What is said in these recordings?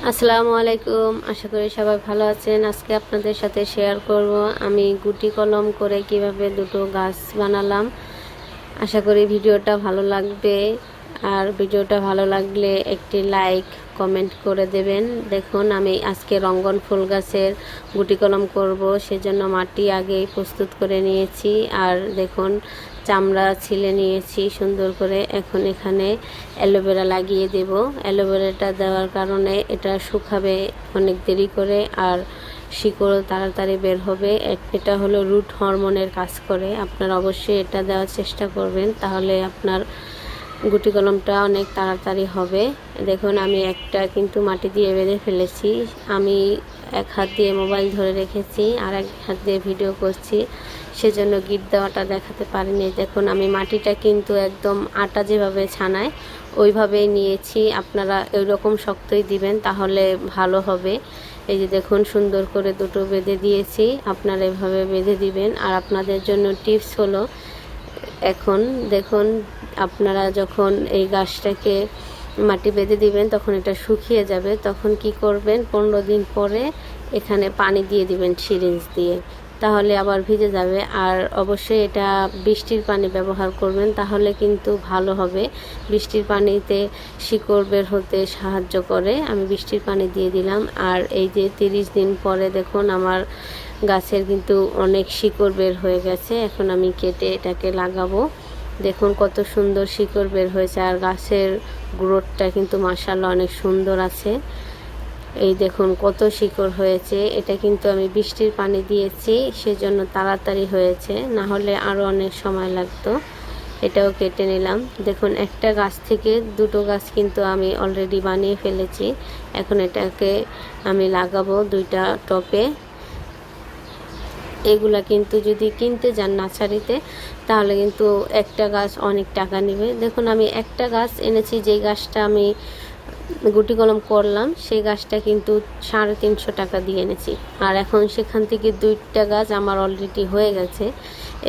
আসসালামু আলাইকুম। আশা করি সবাই ভালো আছেন। আজকে আপনাদের সাথে শেয়ার করব আমি গুটি কলম করে কিভাবে দুটো গাছ বানালাম। আশা করি ভিডিওটা ভালো লাগবে, আর ভিডিওটা ভালো লাগলে একটি লাইক কমেন্ট করে দেবেন। দেখুন, আমি আজকে রঙ্গন ফুল গাছের গুটি কলম করব, সেজন্য মাটি আগেই প্রস্তুত করে নিয়েছি। আর দেখুন, চামড়া ছিলে নিয়েছি সুন্দর করে। এখন এখানে অ্যালোভেরা লাগিয়ে দেব। অ্যালোভেরাটা দেওয়ার কারণে এটা শুকাবে অনেক দেরি করে, আর শিকড় তাড়াতাড়ি বের হবে। এটা হলো রুট হরমোনের কাজ করে। আপনারা অবশ্যই এটা দেওয়ার চেষ্টা করবেন, তাহলে আপনার গুটি কলমটা অনেক তাড়াতাড়ি হবে। দেখুন, আমি একটা কিন্তু মাটি দিয়ে বেঁধে ফেলেছি। আমি এক হাত দিয়ে মোবাইল ধরে রেখেছি, আর এক হাত দিয়ে ভিডিও করছি, সেজন্য গিট দেওয়াটা দেখাতে পারিনি। দেখুন, আমি মাটিটা কিন্তু একদম আটা যেভাবে ছানায় ওইভাবেই নিয়েছি। আপনারা ওইরকম শক্তই দিবেন, তাহলে ভালো হবে। এই যে দেখুন, সুন্দর করে দুটো বেঁধে দিয়েছি। আপনারা এভাবে বেঁধে দিবেন। আর আপনাদের জন্য টিপস হলো, এখন দেখুন, আপনারা যখন এই গাছটাকে মাটি বেঁধে দিবেন তখন এটা শুকিয়ে যাবে। তখন কি করবেন, 15 দিন পরে এখানে পানি দিয়ে দিবেন সিরিঞ্জ দিয়ে, তাহলে আবার ভিজে যাবে। আর অবশ্যই এটা বৃষ্টির পানি ব্যবহার করবেন, তাহলে কিন্তু ভালো হবে। বৃষ্টির পানিতে শিকড় বের হতে সাহায্য করে। আমি বৃষ্টির পানি দিয়ে দিলাম। আর এই যে 30 দিন পরে দেখুন, আমার গাছের কিন্তু অনেক শিকড় বের হয়ে গেছে। এখন আমি কেটে এটাকে লাগাবো। দেখুন কত সুন্দর শিকড় বের হয়েছে, আর গাছের গ্রোথটা কিন্তু মাশাআল্লাহ অনেক সুন্দর আছে। এই দেখুন কত শিকড় হয়েছে। এটা কিন্তু আমি বৃষ্টির পানি দিয়েছি, সেজন্য তাড়াতাড়ি হয়েছে, না হলে আরও অনেক সময় লাগতো। এটাও কেটে নিলাম। দেখুন, একটা গাছ থেকে দুটো গাছ কিন্তু আমি অলরেডি বানিয়ে ফেলেছি। এখন এটাকে আমি লাগাবো দুইটা টবে। এগুলা কিন্তু যদি কিনতে যান নার্সারিতে, তাহলে কিন্তু একটা গাছ অনেক টাকা নেবে। দেখুন, আমি একটা গাছ এনেছি, যেই গাছটা আমি গুটি কলম করলাম সেই গাছটা কিন্তু 350 টাকা দিয়ে এনেছি। আর এখন সেখান থেকে দুইটা গাছ আমার অলরেডি হয়ে গেছে।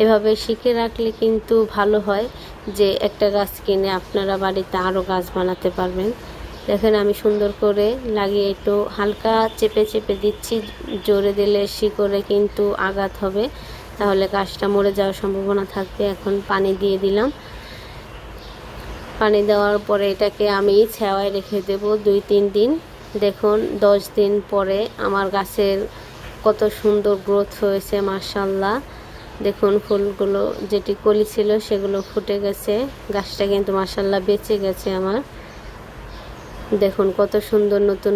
এভাবে শিখে রাখলে কিন্তু ভালো হয়, যে একটা গাছ কিনে আপনারা বাড়িতে আরও গাছ বানাতে পারবেন। দেখেন, আমি সুন্দর করে লাগিয়ে একটু হালকা চেপে চেপে দিচ্ছি। জোরে দিলে শিকড়ে কিন্তু আঘাত হবে, তাহলে গাছটা মরে যাওয়ার সম্ভাবনা থাকবে। এখন পানি দিয়ে দিলাম। পানি দেওয়ার পরে এটাকে আমি ছায়ায় রেখে দেব 2-3 দিন। দেখুন, 10 দিন পরে আমার গাছের কত সুন্দর গ্রোথ হয়েছে মাশাআল্লাহ। দেখুন, ফুলগুলো যেটি কলি ছিল সেগুলো ফুটে গেছে। গাছটা কিন্তু মাশাআল্লাহ বেঁচে গেছে আমার। দেখুন কত সুন্দর নতুন